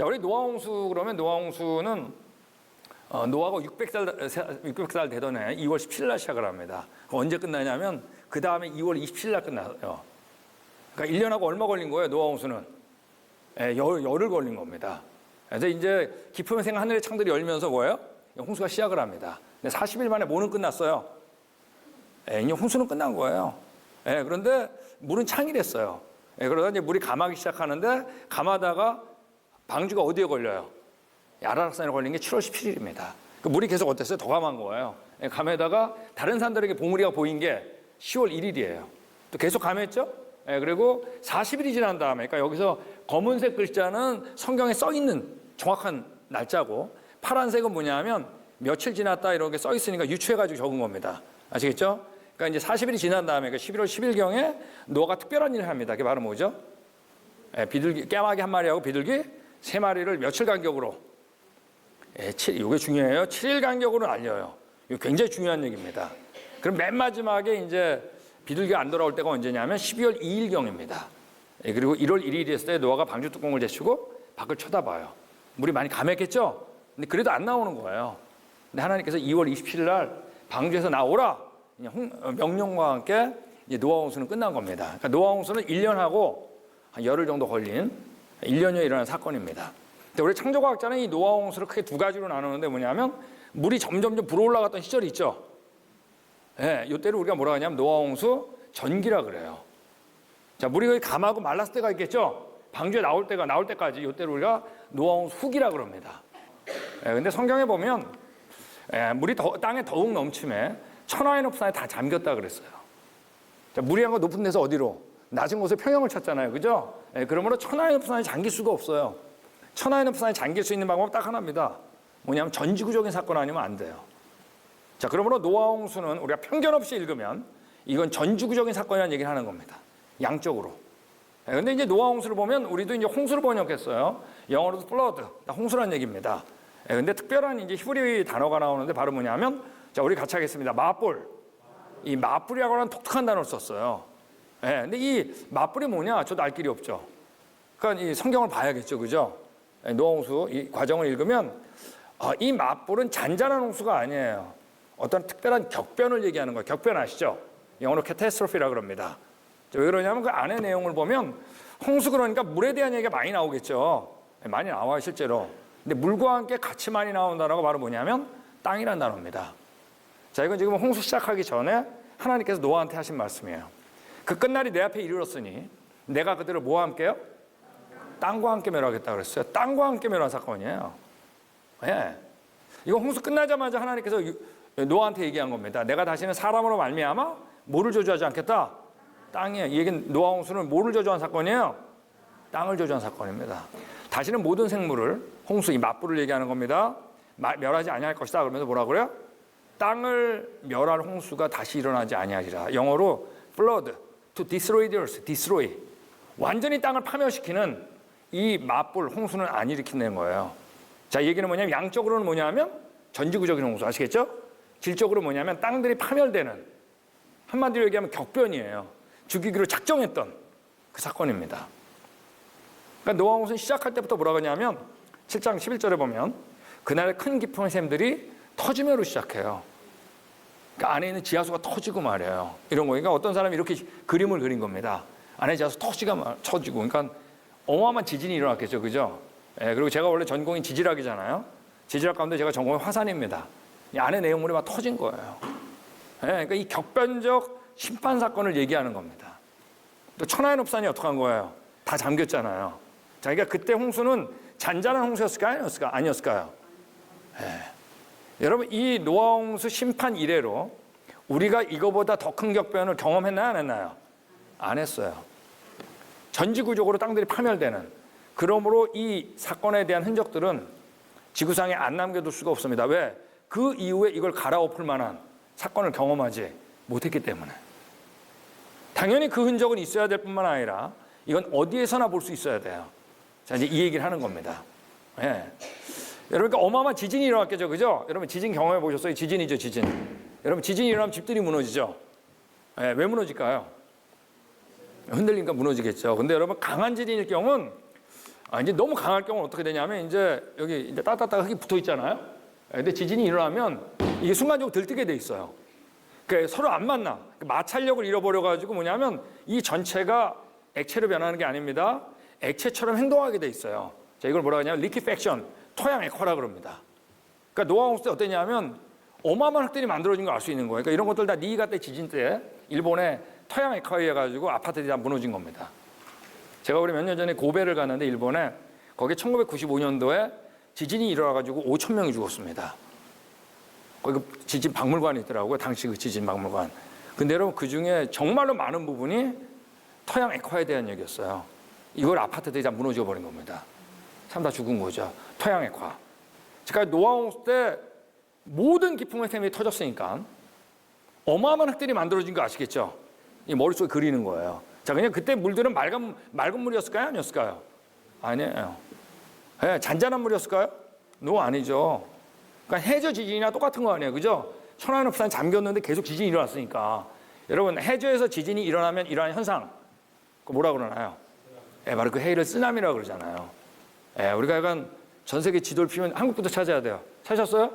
우리 노아 홍수 그러면 노아 홍수는 노아가 600살 되던 해 2월 17일 날 시작을 합니다. 언제 끝나냐면 그 다음에 2월 27일 날 끝나요. 그러니까 1년하고 얼마 걸린 거예요, 노아 홍수는? 열흘 걸린 겁니다. 그래서 이제 깊은 생 하늘의 창들이 열면서 뭐예요? 홍수가 시작을 합니다. 근데 40일 만에 뭐는 끝났어요? 이제 홍수는 끝난 거예요. 그런데 물은 창이 됐어요. 그러다 이제 물이 감하기 시작하는데 감하다가 방주가 어디에 걸려요? 아라락산에 걸린 게 7월 17일입니다. 물이 계속 어땠어요? 더 감한 거예요. 감에다가 다른 산들에게 봉우리가 보인 게 10월 1일이에요. 또 계속 감했죠? 그리고 40일이 지난 다음에, 그러니까 여기서 검은색 글자는 성경에 써 있는 정확한 날짜고, 파란색은 뭐냐면 며칠 지났다 이렇게 써 있으니까 유추해가지고 적은 겁니다. 아시겠죠? 그러니까 이제 40일이 지난 다음에, 그러니까 11월 10일경에 노아가 특별한 일을 합니다. 그게 바로 뭐죠? 비둘기, 깨마귀 한 마리하고 비둘기 3마리를 며칠 간격으로, 이게 중요해요. 7일 간격으로 날려요. 이거 굉장히 중요한 얘기입니다. 그럼 맨 마지막에 이제 비둘기가 안 돌아올 때가 언제냐면 12월 2일경입니다. 그리고 1월 1일이 됐을 때 노아가 방주 뚜껑을 제치고 밖을 쳐다봐요. 물이 많이 감했겠죠? 근데 그래도 안 나오는 거예요. 근데 하나님께서 2월 27일 날 방주에서 나오라 명령과 함께 이제 노아 홍수는 끝난 겁니다. 그러니까 노아 홍수는 1년하고 한 열흘 정도 걸린 1년여에 일어난 사건입니다. 근데 우리 창조과학자는 이 노아 홍수를 크게 두 가지로 나누는데 뭐냐면 물이 점점점 불어올라갔던 시절이 있죠. 이때를 우리가 뭐라 하냐면 노아 홍수 전기라 그래요. 자, 물이 거의 감하고 말랐을 때가 있겠죠. 방주에 나올 때까지 이때를 우리가 노아 홍수 후기라 그럽니다. 근데 성경에 보면 물이 땅에 더욱 넘침에 천하의 높산에 다 잠겼다 그랬어요. 자, 물이 한 거 높은 데서 어디로? 낮은 곳에 평형을 찾잖아요. 그죠? 그러므로 천하의 높산에 잠길 수가 없어요. 천하의 높산에 잠길 수 있는 방법은 딱 하나입니다. 뭐냐면 전지구적인 사건 아니면 안 돼요. 자, 그러므로 노아 홍수는 우리가 편견 없이 읽으면 이건 전지구적인 사건이라는 얘기를 하는 겁니다. 양적으로. 근데 이제 노아 홍수를 보면 우리도 이제 홍수를 번역했어요. 영어로도 flood, 홍수라는 얘기입니다. 근데 특별한 이제 히브리 단어가 나오는데 바로 뭐냐면, 자, 우리 같이 하겠습니다. 맞불. 이 맞불이라고 하는 독특한 단어를 썼어요. 근데 이 맞불이 뭐냐? 저도 알 길이 없죠. 그러니까 이 성경을 봐야겠죠. 그죠? 노아 홍수 이 과정을 읽으면 이 맞불은 잔잔한 홍수가 아니에요. 어떤 특별한 격변을 얘기하는 거예요. 격변 아시죠? 영어로 캐타스트로피라고 그럽니다. 왜 그러냐면 그 안의 내용을 보면 홍수 그러니까 물에 대한 얘기가 많이 나오겠죠. 많이 나와요, 실제로. 근데 물과 함께 같이 많이 나온 단어가 바로 뭐냐면 땅이라는 단어입니다. 자, 이건 지금 홍수 시작하기 전에 하나님께서 노아한테 하신 말씀이에요. 그 끝날이 내 앞에 이르렀으니 내가 그들을 뭐와 함께요? 땅과 함께 멸하겠다 그랬어요. 땅과 함께 멸한 사건이에요. 이거 홍수 끝나자마자 하나님께서 노아한테 얘기한 겁니다. 내가 다시는 사람으로 말미암아 뭐를 저주하지 않겠다? 땅이에요. 이 얘기는 노아 홍수는 뭐를 저주한 사건이에요? 땅을 저주한 사건입니다. 다시는 모든 생물을, 홍수, 이 맞불을 얘기하는 겁니다. 멸하지 아니할 것이다. 그러면서 뭐라 그래요? 땅을 멸할 홍수가 다시 일어나지 아니하리라. 영어로 flood, to destroy the earth, destroy. 완전히 땅을 파멸시키는 이 맞불, 홍수는 안 일으킨다는 거예요. 자, 이 얘기는 뭐냐면 양적으로는 뭐냐면 전지구적인 홍수 아시겠죠? 질적으로 뭐냐면 땅들이 파멸되는, 한마디로 얘기하면 격변이에요. 죽이기로 작정했던 그 사건입니다. 그러니까 노아 홍수는 시작할 때부터 뭐라고 하냐면 7장 11절에 보면 그날의 큰 깊은 샘들이 터지며로 시작해요. 그러니까 안에 있는 지하수가 터지고 말이에요. 이런 거. 그러니까 어떤 사람이 이렇게 그림을 그린 겁니다. 안에 지하수 터지고. 그러니까 어마어마한 지진이 일어났겠죠. 그죠? 그리고 제가 원래 전공이 지질학이잖아요. 지질학 가운데 제가 전공이 화산입니다. 이 안에 내용물이 막 터진 거예요. 그러니까 이 격변적 심판 사건을 얘기하는 겁니다. 또 천하의 높산이 어떻게 한 거예요? 다 잠겼잖아요. 자, 그러니까 그때 홍수는 잔잔한 홍수였을까요? 아니었을까요? 여러분, 이 노아 홍수 심판 이래로 우리가 이거보다 더 큰 격변을 경험했나요? 안 했나요? 안 했어요. 전지구적으로 땅들이 파멸되는, 그러므로 이 사건에 대한 흔적들은 지구상에 안 남겨둘 수가 없습니다. 왜? 그 이후에 이걸 갈아엎을 만한 사건을 경험하지 못했기 때문에. 당연히 그 흔적은 있어야 될 뿐만 아니라 이건 어디에서나 볼 수 있어야 돼요. 자, 이제 이 얘기를 하는 겁니다. 여러분, 그러니까 어마어마한 지진이 일어났겠죠. 그죠? 여러분, 지진 경험해 보셨어요? 지진이죠, 지진. 여러분, 지진이 일어나면 집들이 무너지죠. 왜 무너질까요? 흔들리니까 무너지겠죠. 근데 여러분, 강한 지진일 경우는 이제 너무 강할 경우는 어떻게 되냐면 이제 여기 이제 따뜻한 흙이 붙어 있잖아요. 근데 지진이 일어나면 이게 순간적으로 들뜨게 돼 있어요. 그러니까 서로 안 만나. 마찰력을 잃어버려 가지고 뭐냐면 이 전체가 액체로 변하는 게 아닙니다. 액체처럼 행동하게 돼 있어요. 자, 이걸 뭐라고 하냐면 리퀴팩션, 토양 액화라 그럽니다. 그러니까 노아홍수 때 어땠냐면 어마어마한 흙들이 만들어진 걸 알 수 있는 거예요. 그러니까 이런 것들 다 니이가 때 지진 때 일본의 토양 액화에 가지고 아파트들이 다 무너진 겁니다. 제가 우리 몇 년 전에 고베를 갔는데 일본에 거기 1995년도에 지진이 일어나가지고 5천 명이 죽었습니다. 거기 지진 박물관이 있더라고요. 당시 그 지진 박물관. 근데 여러분 그 중에 정말로 많은 부분이 토양 액화에 대한 얘기였어요. 이걸 아파트들이 다 무너져 버린 겁니다. 사람 다 죽은 거죠. 토양 액화. 그러니까 노아홍수 때 모든 기풍의 샘이 터졌으니까 어마어마한 흙들이 만들어진 거 아시겠죠? 이 머릿속에 그리는 거예요. 자, 그냥 그때 물들은 맑은 물이었을까요? 아니었을까요? 아니에요. 네, 잔잔한 물이었을까요? 노 아니죠. 그러니까 해저 지진이나 똑같은 거 아니에요. 그죠? 천안읍산 잠겼는데 계속 지진이 일어났으니까. 여러분, 해저에서 지진이 일어나면 이러한 현상, 그 뭐라 그러나요? 네, 바로 그 해일을 쓰나미라고 그러잖아요. 네, 우리가 약간 전 세계 지도를 피면 한국부터 찾아야 돼요. 찾았어요?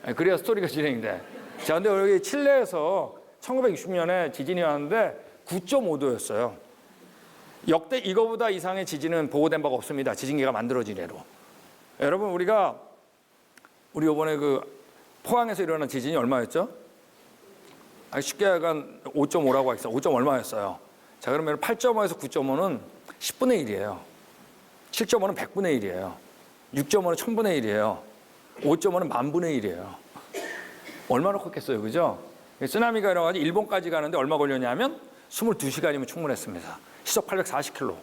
네, 그래야 스토리가 진행돼. 자, 근데 여기 칠레에서 1960년에 지진이 왔는데 9.5도였어요. 역대 이거보다 이상의 지진은 보고된 바가 없습니다. 지진계가 만들어진 이래로. 여러분 우리 이번에 그 포항에서 일어난 지진이 얼마였죠? 쉽게 약간 5.5라고 했어요. 5. 얼마였어요? 자, 그러면 8.5에서 9.5는 10분의 1이에요. 7.5는 100분의 1이에요. 6.5는 1000분의 1이에요. 5.5는 10,000분의 1이에요. 얼마나 컸겠어요, 그죠? 쓰나미가 일어나가지고 일본까지 가는데 얼마 걸렸냐면 22시간이면 충분했습니다. 시속 840km.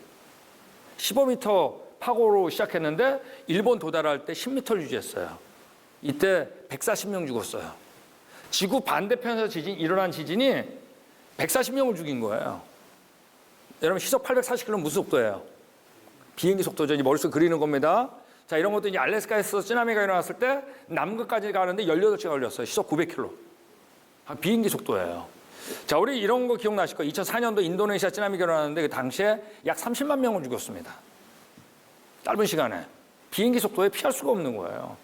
15m 파고로 시작했는데 일본 도달할 때 10m를 유지했어요. 이때 140명 죽었어요. 지구 반대편에서 일어난 지진이 140명을 죽인 거예요. 여러분 시속 840km 무슨 속도예요? 비행기 속도죠. 이제 머릿속에 그리는 겁니다. 자, 이런 것도 이제 알래스카에서 쓰나미가 일어났을 때 남극까지 가는데 18시간 걸렸어요. 시속 900km. 비행기 속도예요. 자, 우리 이런 거 기억나실 거예요. 2004년도 인도네시아 쓰나미가 일어났는데 그 당시에 약 30만 명을 죽였습니다. 짧은 시간에. 비행기 속도에 피할 수가 없는 거예요.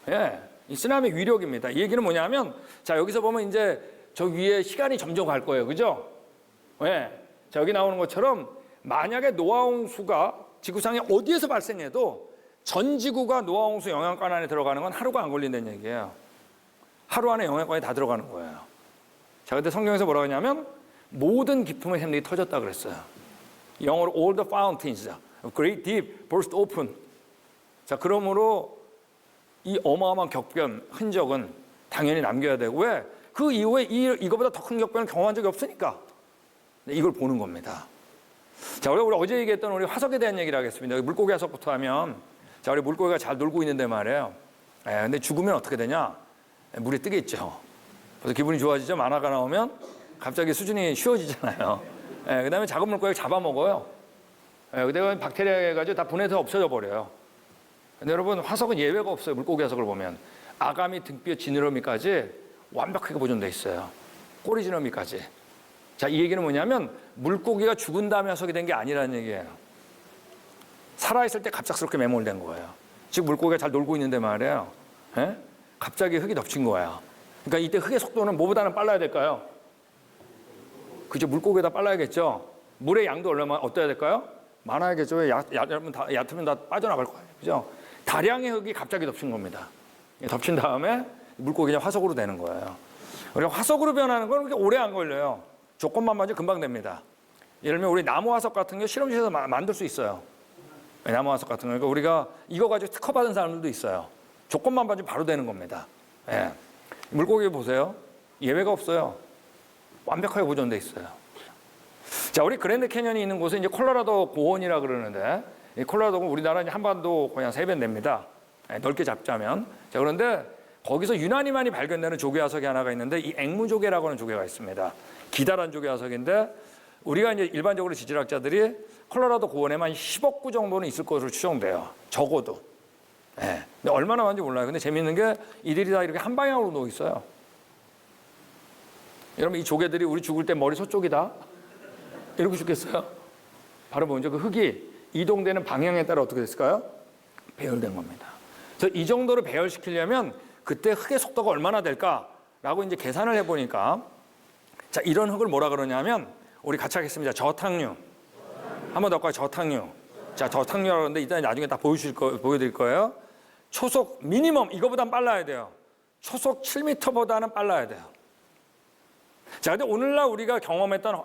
예, 이 쓰나미 위력입니다. 이 얘기는 뭐냐면, 자, 여기서 보면 이제 저 위에 시간이 점점 갈 거예요. 그죠? 예. 자, 여기 나오는 것처럼 만약에 노아홍수가 지구상에 어디에서 발생해도 전 지구가 노아홍수 영향권 안에 들어가는 건 하루가 안 걸린다는 얘기예요. 하루 안에 영향권이 다 들어가는 거예요. 자, 근데 성경에서 뭐라고 하냐면 모든 기품의 샘들이 터졌다 그랬어요. 영어로 all the fountains of great deep burst open. 자, 그러므로 이 어마어마한 격변 흔적은 당연히 남겨야 되고, 왜? 그 이후에 이거보다 더 큰 격변을 경험한 적이 없으니까 이걸 보는 겁니다. 자, 우리 어제 얘기했던 우리 화석에 대한 얘기를 하겠습니다. 물고기 화석부터 하면, 자, 우리 물고기가 잘 놀고 있는데 말이에요. 근데 죽으면 어떻게 되냐? 물에 뜨겠죠. 그래서 기분이 좋아지죠. 만화가 나오면 갑자기 수준이 쉬워지잖아요. 그 다음에 작은 물고기 잡아먹어요. 그다음에 박테리아 해가지고 다 분해서 없어져 버려요. 근데 여러분 화석은 예외가 없어요. 물고기 화석을 보면 아가미, 등뼈, 지느러미까지 완벽하게 보존돼 있어요. 꼬리 지느러미까지. 자, 이 얘기는 뭐냐면 물고기가 죽은 다음에 화석이 된 게 아니라는 얘기예요. 살아있을 때 갑작스럽게 매몰된 거예요. 지금 물고기가 잘 놀고 있는데 말이에요. 갑자기 흙이 덮친 거야. 그러니까 이때 흙의 속도는 뭐보다는 빨라야 될까요? 그죠? 물고기보다 빨라야겠죠? 물의 양도 얼마나 어떠해야 될까요? 많아야겠죠? 여러분 얕으면 다 빠져나갈 거예요. 그죠? 다량의 흙이 갑자기 덮친 겁니다. 덮친 다음에 물고기가 화석으로 되는 거예요. 우리가 화석으로 변하는 건 그렇게 오래 안 걸려요. 조건만 맞으면 금방 됩니다. 예를 들면 우리 나무 화석 같은 게 실험실에서 만들 수 있어요. 나무 화석 같은 거. 그러니까 우리가 이거 가지고 특허 받은 사람들도 있어요. 조건만 맞으면 바로 되는 겁니다. 예. 물고기 보세요. 예외가 없어요. 완벽하게 보존돼 있어요. 자, 우리 그랜드 캐년이 있는 곳은 이제 콜로라도 고원이라 그러는데, 이 콜로라도는 우리나라 한반도 거의 한 3배 됩니다. 넓게 잡자면. 자, 그런데 거기서 유난히 많이 발견되는 조개 화석이 하나가 있는데, 이 앵무조개라고 하는 조개가 있습니다. 기다란 조개 화석인데, 우리가 이제 일반적으로 지질학자들이 콜로라도 고원에만 10억 구 정도는 있을 것으로 추정돼요. 적어도. 네. 근데 얼마나 많은지 몰라요. 근데 재밌는 게 이들이 다 이렇게 한 방향으로 누워 있어요. 여러분 이 조개들이 우리 죽을 때 머리 서쪽이다 이렇게 죽겠어요? 바로 먼저 그 흙이 이동되는 방향에 따라 어떻게 됐을까요? 배열된 겁니다. 그래서 이 정도로 배열시키려면 그때 흙의 속도가 얼마나 될까라고 이제 계산을 해보니까 자, 이런 흙을 뭐라 그러냐면 우리 같이 하겠습니다. 저탕류. 한 번 더 할까요? 저탕류. 자, 저탕류라고 하는데 일단 나중에 다 보여드릴 거예요. 초속 미니멈 이거보단 빨라야 돼요. 초속 7m보다는 빨라야 돼요. 자, 근데 오늘날 우리가 경험했던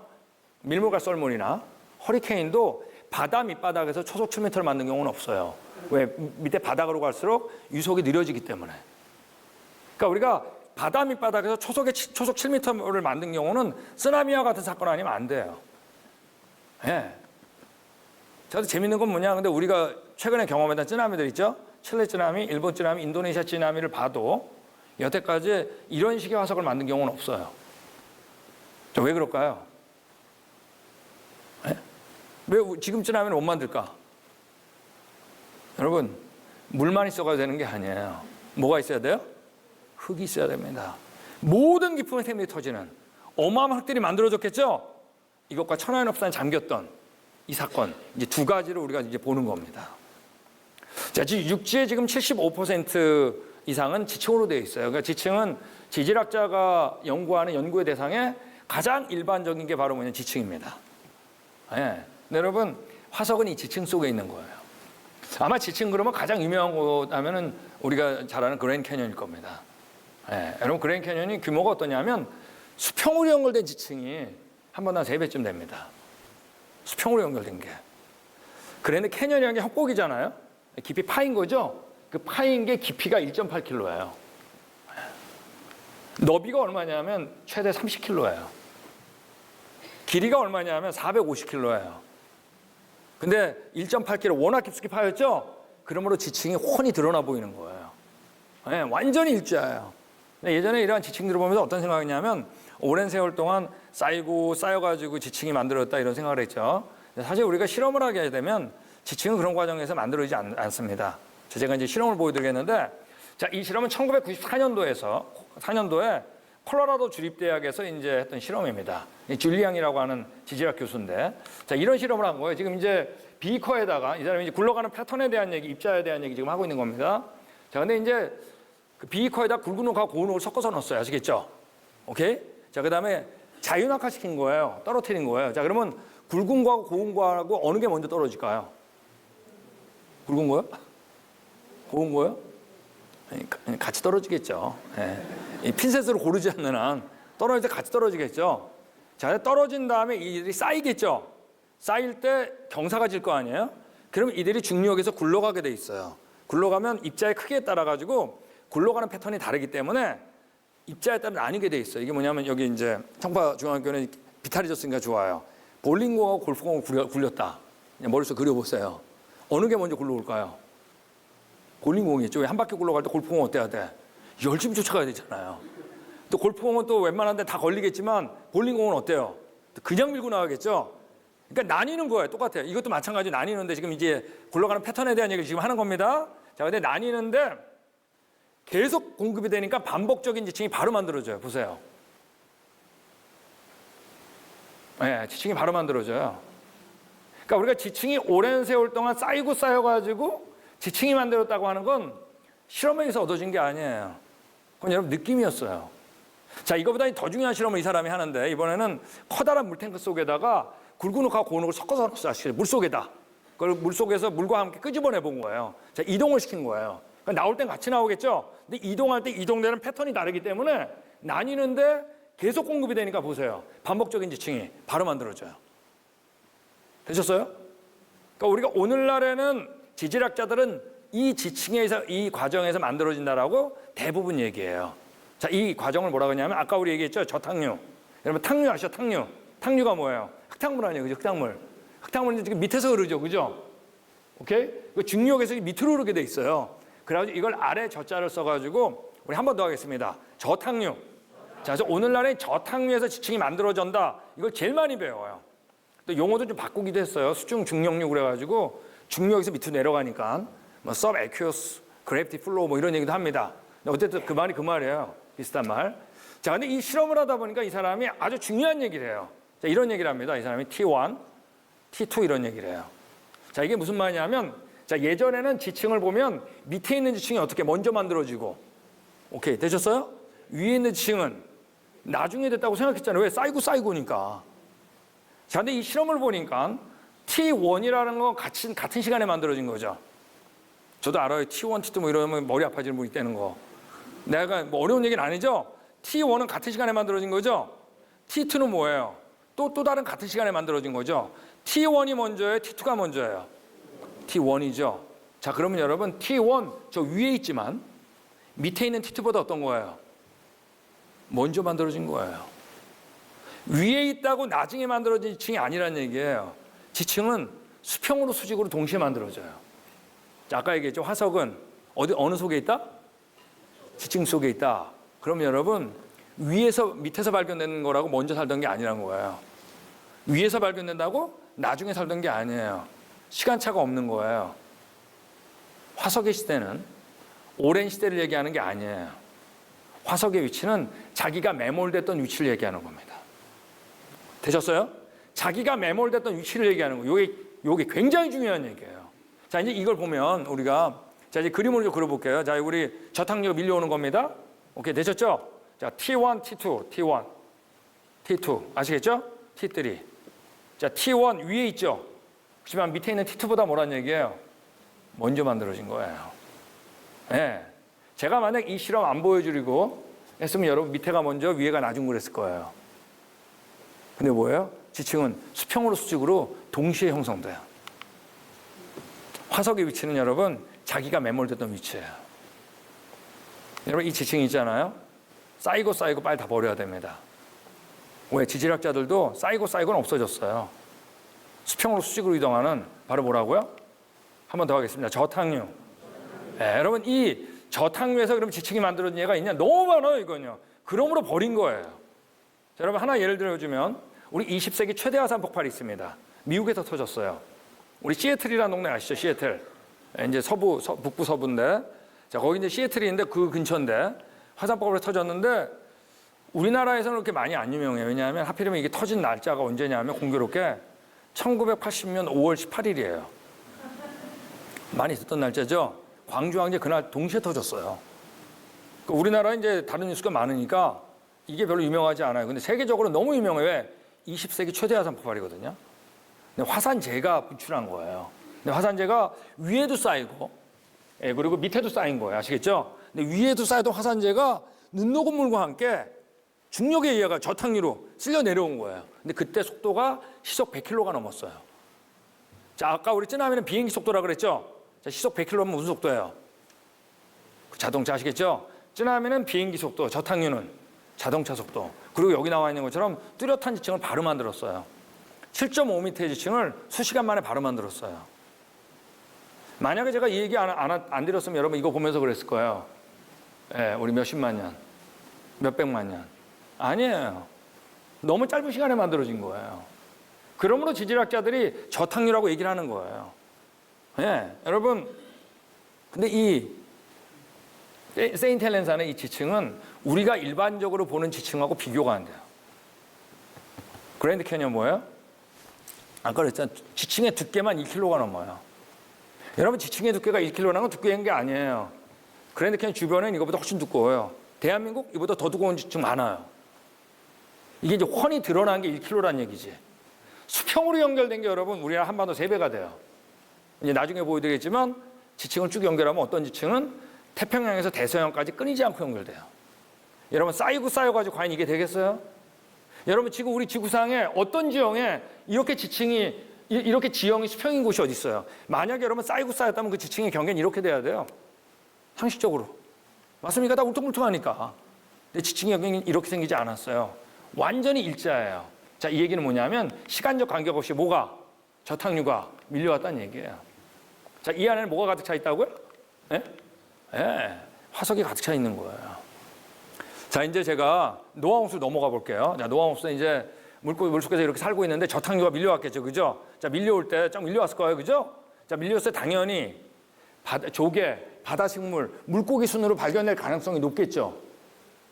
밀물과 썰물이나 허리케인도 바다 밑바닥에서 초속 7m를 만든 경우는 없어요. 왜? 밑에 바닥으로 갈수록 유속이 느려지기 때문에. 그러니까 우리가 바다 밑바닥에서 초속 7m를 만든 경우는 쓰나미와 같은 사건 아니면 안 돼요. 예. 저도 재밌는 건 뭐냐? 근데 우리가 최근에 경험했던 쓰나미들 있죠? 칠레 쓰나미, 일본 쓰나미, 인도네시아 쓰나미를 봐도 여태까지 이런 식의 화석을 만든 경우는 없어요. 왜 그럴까요? 예? 왜 지금 쓰나미는 못 만들까? 여러분, 물만 있어가지고 되는 게 아니에요. 뭐가 있어야 돼요? 흙이 있어야 됩니다. 모든 깊은 샘이 터지는 어마어마한 흙들이 만들어졌겠죠? 이것과 천하의 흡산에 잠겼던 이 사건, 이제 두 가지를 우리가 이제 보는 겁니다. 자, 육지의 지금 75% 이상은 지층으로 되어 있어요. 그러니까 지층은 지질학자가 연구하는 연구의 대상에 가장 일반적인 게 바로 뭐냐, 지층입니다. 예. 여러분, 화석은 이 지층 속에 있는 거예요. 아마 지층 그러면 가장 유명한 곳 하면은 우리가 잘 아는 그랜드 캐년일 겁니다. 예. 여러분, 그랜드 캐년이 규모가 어떠냐면 수평으로 연결된 지층이 한 번당 3배쯤 됩니다. 수평으로 연결된 게. 그랜드 캐년이라는 게 협곡이잖아요. 깊이 파인 거죠? 그 파인 게 깊이가 1.8km예요. 너비가 얼마냐면 최대 30km예요. 길이가 얼마냐면 450km예요. 근데 1.8km 워낙 깊숙이 파였죠? 그러므로 지층이 훤히 드러나 보이는 거예요. 네, 완전히 일자예요. 예전에 이러한 지층들을 보면서 어떤 생각이냐면 오랜 세월 동안 쌓여가지고 지층이 만들어졌다 이런 생각을 했죠. 사실 우리가 실험을 하게 되면 지층은 그런 과정에서 만들어지지 않습니다. 제가 이제 실험을 보여드리겠는데, 자, 이 실험은 1994년도에 콜로라도 주립대학에서 이제 했던 실험입니다. 줄리앙이라고 하는 지질학 교수인데, 자, 이런 실험을 한 거예요. 지금 이제 비커에다가 이 사람이 이제 굴러가는 패턴에 대한 얘기, 입자에 대한 얘기 지금 하고 있는 겁니다. 자, 근데 이제 그 비커에다 굵은 흙하고 고운 흙을 섞어서 넣었어요. 아시겠죠? 오케이? 자, 그 다음에 자유낙하시킨 거예요. 떨어뜨린 거예요. 자, 그러면 굵은 거하고 고운 거하고 어느 게 먼저 떨어질까요? 굵은 거요? 고운 거요? 같이 떨어지겠죠. 네. 이 핀셋으로 고르지 않는 한 떨어질 때 같이 떨어지겠죠. 자, 떨어진 다음에 이들이 쌓이겠죠. 쌓일 때 경사가 질 거 아니에요? 그러면 이들이 중력에서 굴러가게 돼 있어요. 굴러가면 입자의 크기에 따라 가지고 굴러가는 패턴이 다르기 때문에 입자에 따라 나뉘게 돼 있어요. 이게 뭐냐면 여기 이제 청파중앙교는 비탈해졌으니까 좋아요. 볼링공하고 골프공을 굴렸다. 머릿속에 그려보세요. 어느 게 먼저 굴러올까요? 볼링공이죠. 한 바퀴 굴러갈 때 골프공은 어때야 돼? 열심히 쫓아가야 되잖아요. 또 골프공은 또 웬만한 데 다 걸리겠지만 볼링공은 어때요? 그냥 밀고 나가겠죠? 그러니까 나뉘는 거예요. 똑같아요. 이것도 마찬가지로 나뉘는데 지금 이제 굴러가는 패턴에 대한 얘기를 지금 하는 겁니다. 자, 근데 나뉘는데 계속 공급이 되니까 반복적인 지층이 바로 만들어져요. 보세요. 네, 지층이 바로 만들어져요. 그러니까 우리가 지층이 오랜 세월 동안 쌓여가지고 지층이 만들었다고 하는 건 실험에서 얻어진 게 아니에요. 그건 여러분 느낌이었어요. 자, 이거보다 더 중요한 실험을 이 사람이 하는데 이번에는 커다란 물탱크 속에다가 굵은 흙하고 고운 흙을 섞어서 넣었어요. 물속에다. 그걸 물속에서 물과 함께 끄집어내 본 거예요. 자, 이동을 시킨 거예요. 그러니까 나올 땐 같이 나오겠죠? 근데 이동할 때 이동되는 패턴이 다르기 때문에 나뉘는데 계속 공급이 되니까 보세요. 반복적인 지층이 바로 만들어져요. 되셨어요? 그러니까 우리가 오늘날에는 지질학자들은 이 지층에서 이 과정에서 만들어진다라고 대부분 얘기해요. 자, 이 과정을 뭐라고 하냐면 아까 우리 얘기했죠? 저탕류. 여러분 탕류 아시죠? 탕류. 탕류가 뭐예요? 흙탕물 아니에요, 그죠? 흙탕물. 흙탕물은 지금 밑에서 흐르죠, 그죠? 오케이? 그 중력에서 밑으로 흐르게 돼 있어요. 그래가지고 이걸 아래 저자를 써가지고 우리 한 번 더 하겠습니다. 저탕류. 자, 그래서 오늘날에 저탕류에서 지층이 만들어진다. 이걸 제일 많이 배워요. 또 용어도 좀 바꾸기도 했어요. 수중 중력류 그래가지고 중력에서 밑으로 내려가니까 뭐 서브애큐어스, 그래비티 플로우 뭐 이런 얘기도 합니다. 어쨌든 그 말이 그 말이에요. 비슷한 말. 자, 근데 이 실험을 하다 보니까 이 사람이 아주 중요한 얘기를 해요. 자, 이런 얘기를 합니다. 이 사람이 T1, T2 이런 얘기를 해요. 자, 이게 무슨 말이냐면, 자, 예전에는 지층을 보면 밑에 있는 지층이 어떻게 먼저 만들어지고, 오케이, 되셨어요? 위에 있는 지층은 나중에 됐다고 생각했잖아요. 왜? 쌓이고니까. 자, 근데 이 실험을 보니까 T1이라는 건 같은 시간에 만들어진 거죠. 저도 알아요. T1, T2 뭐 이러면 머리 아파지는 분 있다는 거. 내가 뭐 어려운 얘기는 아니죠? T1은 같은 시간에 만들어진 거죠? T2는 뭐예요? 또 다른 같은 시간에 만들어진 거죠? T1이 먼저예요? T2가 먼저예요? T1이죠. 자, 그러면 여러분 T1 저 위에 있지만 밑에 있는 T2보다 어떤 거예요? 먼저 만들어진 거예요. 위에 있다고 나중에 만들어진 지층이 아니란 얘기예요. 지층은 수평으로 수직으로 동시에 만들어져요. 자, 아까 얘기했죠. 화석은 어느 속에 있다? 지층 속에 있다. 그럼 여러분 밑에서 발견되는 거라고 먼저 살던 게 아니란 거예요. 위에서 발견된다고 나중에 살던 게 아니에요. 시간차가 없는 거예요. 화석의 시대는 오랜 시대를 얘기하는 게 아니에요. 화석의 위치는 자기가 매몰됐던 위치를 얘기하는 겁니다. 되셨어요? 자기가 매몰됐던 위치를 얘기하는 거예요. 요게 굉장히 중요한 얘기예요. 자, 이제 이걸 보면 우리가 자, 이제 그림을 좀 그려볼게요. 자, 우리 저탄력 밀려오는 겁니다. 오케이, 되셨죠? 자, T1, T2, T1, T2 아시겠죠? T3. 자, T1 위에 있죠? 하지만 밑에 있는 T2보다 뭐란 얘기예요? 먼저 만들어진 거예요. 네. 제가 만약 이 실험 안 보여주고 했으면 여러분 밑에가 먼저 위에가 나중 그랬을 거예요. 근데 뭐예요? 지층은 수평으로 수직으로 동시에 형성돼요. 화석의 위치는 여러분 자기가 매몰됐던 위치예요. 여러분 이 지층이 있잖아요. 쌓이고 빨리 다 버려야 됩니다. 왜? 지질학자들도 쌓이고는 없어졌어요. 수평으로 수직으로 이동하는 바로 뭐라고요? 한 번 더 하겠습니다. 저탕류. 네, 여러분 이 저탕류에서 그럼 지층이 만들어진 예가 있냐? 너무 많아요 이건요. 그러므로 버린 거예요. 자, 여러분 하나 예를 들어주면 우리 20세기 최대 화산 폭발이 있습니다. 미국에서 터졌어요. 우리 시애틀이라는 동네 아시죠? 시애틀. 이제 북부 서부인데, 자 거기 이제 시애틀이 있는데 그 근처인데 화산 폭발이 터졌는데 우리나라에서는 그렇게 많이 안 유명해요. 왜냐하면 하필이면 이게 터진 날짜가 언제냐면 공교롭게 1980년 5월 18일이에요. 많이 듣던 날짜죠. 광주왕제 그날 동시에 터졌어요. 우리나라에 이제 다른 뉴스가 많으니까 이게 별로 유명하지 않아요. 근데 세계적으로 너무 유명해요. 왜? 20세기 최대 화산 폭발이거든요. 근데 화산재가 분출한 거예요. 근데 화산재가 위에도 쌓이고, 예, 그리고 밑에도 쌓인 거예요. 아시겠죠? 근데 위에도 쌓이던 화산재가 눈녹음물과 함께 중력에 의해 저탕류로 쓸려 내려온 거예요. 근데 그때 속도가 시속 100km가 넘었어요. 자, 아까 우리 쯔나미는 비행기 속도라 그랬죠? 자, 시속 100km면 무슨 속도예요? 자동차 아시겠죠? 쯔나미는 비행기 속도, 저탕류는 자동차 속도. 그리고 여기 나와 있는 것처럼 뚜렷한 지층을 바로 만들었어요. 7.5m의 지층을 수시간 만에 바로 만들었어요. 만약에 제가 이 얘기 안 드렸으면 여러분 이거 보면서 그랬을 거예요. 예, 우리 몇십만 년, 몇백만 년. 아니에요. 너무 짧은 시간에 만들어진 거예요. 그러므로 지질학자들이 저탕류라고 얘기를 하는 거예요. 예, 여러분, 근데 이 세인트 헬렌산의 이 지층은 우리가 일반적으로 보는 지층하고 비교가 안 돼요. 그랜드 캐니언 뭐예요? 아까 그랬잖아요. 지층의 두께만 1km가 넘어요. 여러분 지층의 두께가 1km라는 건 두께인 게 아니에요. 그랜드 캐니언 주변은 이거보다 훨씬 두꺼워요. 대한민국 이보다 더 두꺼운 지층 많아요. 이게 이제 훤히 드러난 게 1km란 얘기지. 수평으로 연결된 게 여러분 우리나라 한반도 3배가 돼요. 이제 나중에 보여드리겠지만 지층을 쭉 연결하면 어떤 지층은 태평양에서 대서양까지 끊이지 않고 연결돼요. 여러분 쌓여가지고 과연 이게 되겠어요? 여러분 지금 우리 지구상에 어떤 지형에 이렇게 지형이 수평인 곳이 어디 있어요? 만약에 여러분 쌓였다면 그 지층의 경계는 이렇게 돼야 돼요. 상식적으로. 맞습니까? 다 울퉁불퉁하니까. 근데 지층의 경계는 이렇게 생기지 않았어요. 완전히 일자예요. 자, 이 얘기는 뭐냐면 시간적 간격 없이 저탕류가 밀려왔다는 얘기예요. 자, 이 안에는 뭐가 가득 차 있다고요? 예? 예, 화석이 가득 차 있는 거예요. 자, 이제 제가 노아홍수 넘어가 볼게요. 자, 노아홍수는 이제 물속에서 이렇게 살고 있는데 저탕류가 밀려왔겠죠, 그죠? 자, 밀려올 때 좀 밀려왔을 거예요, 그죠? 자, 밀려왔을 때 당연히 조개, 바다식물, 물고기 순으로 발견될 가능성이 높겠죠.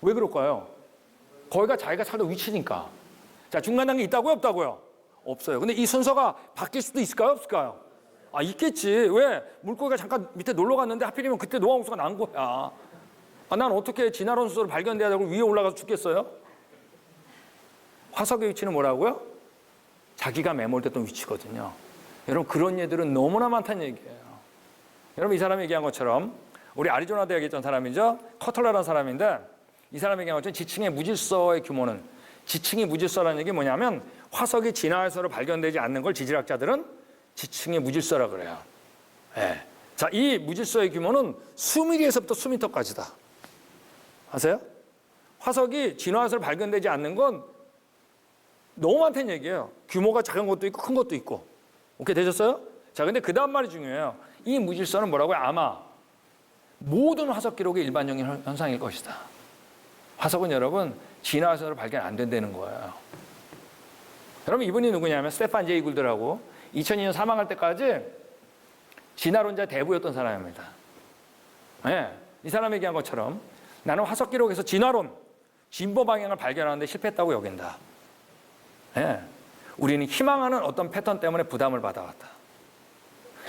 왜 그럴까요? 거기가 자기가 살던 위치니까. 자, 중간 단계 있다고요, 없다고요? 없어요. 근데 이 순서가 바뀔 수도 있을까요, 없을까요? 아, 있겠지. 왜? 물고기가 잠깐 밑에 놀러 갔는데 하필이면 그때 노화홍수가 난 거야. 아, 난 어떻게 진화론 수소를 발견돼야 되고 위에 올라가서 죽겠어요? 화석의 위치는 뭐라고요? 자기가 매몰됐던 위치거든요. 여러분, 그런 예들은 너무나 많다는 얘기예요. 여러분, 이 사람이 얘기한 것처럼 우리 아리조나 대학에 있던 사람이죠. 커틀러라는 사람인데 이 사람이 얘기한 것처럼 지층의 무질서의 규모는, 지층이 무질서라는 얘기 뭐냐면 화석이 진화해서 발견되지 않는 걸 지질학자들은 지층의 무질서라 그래요. 예. 자, 이 무질서의 규모는 수미리에서부터 수미터까지다. 아세요? 화석이 진화해서 발견되지 않는 건 너무 많다는 얘기예요. 규모가 작은 것도 있고 큰 것도 있고. 오케이, 되셨어요? 자, 근데 그 다음 말이 중요해요. 이 무질서는 뭐라고요? 아마 모든 화석 기록의 일반적인 현상일 것이다. 화석은 여러분 진화해서 발견 안 된다는 거예요. 여러분, 이분이 누구냐면 스테판 제이 굴드라고 2002년 사망할 때까지 진화론자 대부였던 사람입니다. 네, 이 사람이 얘기한 것처럼 나는 화석 기록에서 진화론, 진보 방향을 발견하는데 실패했다고 여긴다. 네, 우리는 희망하는 어떤 패턴 때문에 부담을 받아왔다.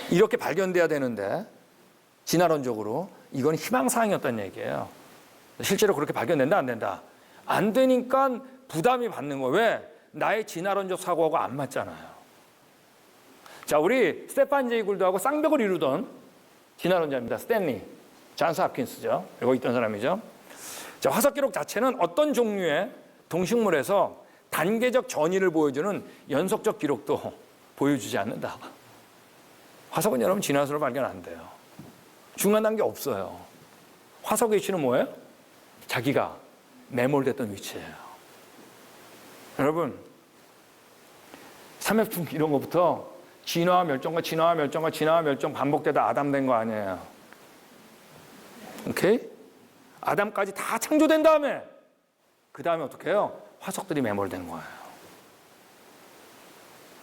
이렇게 발견돼야 되는데 진화론적으로 이건 희망사항이었다는 얘기예요. 실제로 그렇게 발견된다, 안 된다? 안 되니까 부담이 받는 거예요. 왜? 나의 진화론적 사고하고 안 맞잖아요. 자, 우리 스테판 제이 굴드하고 쌍벽을 이루던 진화론자입니다. 스탠리 잔스 홉킨스죠. 여기 있던 사람이죠. 자, 화석 기록 자체는 어떤 종류의 동식물에서 단계적 전이를 보여주는 연속적 기록도 보여주지 않는다. 화석은 여러분 진화수로 발견 안 돼요. 중간 단계 없어요. 화석의 위치는 뭐예요? 자기가 매몰됐던 위치예요. 여러분, 삼엽충 이런 것부터 진화와 멸종과 진화와 멸종과 진화와 멸종 반복되다 아담된 거 아니에요. 오케이? 아담까지 다 창조된 다음에 그 다음에 어떻게 해요? 화석들이 매몰된 거예요.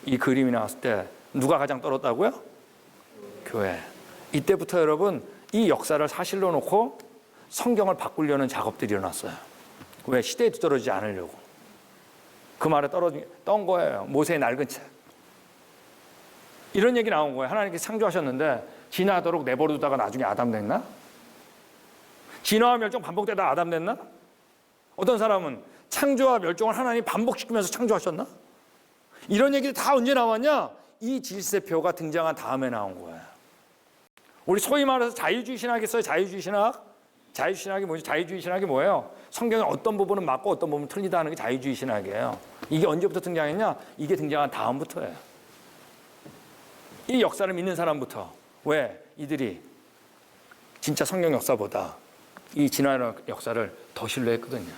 이 그림이 나왔을 때 누가 가장 떨었다고요? 교회. 이때부터 여러분 이 역사를 사실로 놓고 성경을 바꾸려는 작업들이 일어났어요. 왜? 시대에 뒤떨어지지 않으려고. 그 말에 떤 거예요. 모세의 낡은 책. 이런 얘기 나온 거예요. 하나님께서 창조하셨는데 진화하도록 내버려두다가 나중에 아담 됐나? 진화와 멸종 반복되다 아담 됐나? 어떤 사람은 창조와 멸종을 하나님이 반복시키면서 창조하셨나? 이런 얘기들 다 언제 나왔냐? 이 질세표가 등장한 다음에 나온 거예요. 우리 소위 말해서 자유주의 신학이 있어요. 자유주의 신학. 자유주의 신학이 뭐죠? 자유주의 신학이 뭐예요? 성경의 어떤 부분은 맞고 어떤 부분은 틀리다 하는 게 자유주의 신학이에요. 이게 언제부터 등장했냐? 이게 등장한 다음부터예요. 이 역사를 믿는 사람부터. 왜? 이들이 진짜 성경 역사보다 이 진화 역사를 더 신뢰했거든요.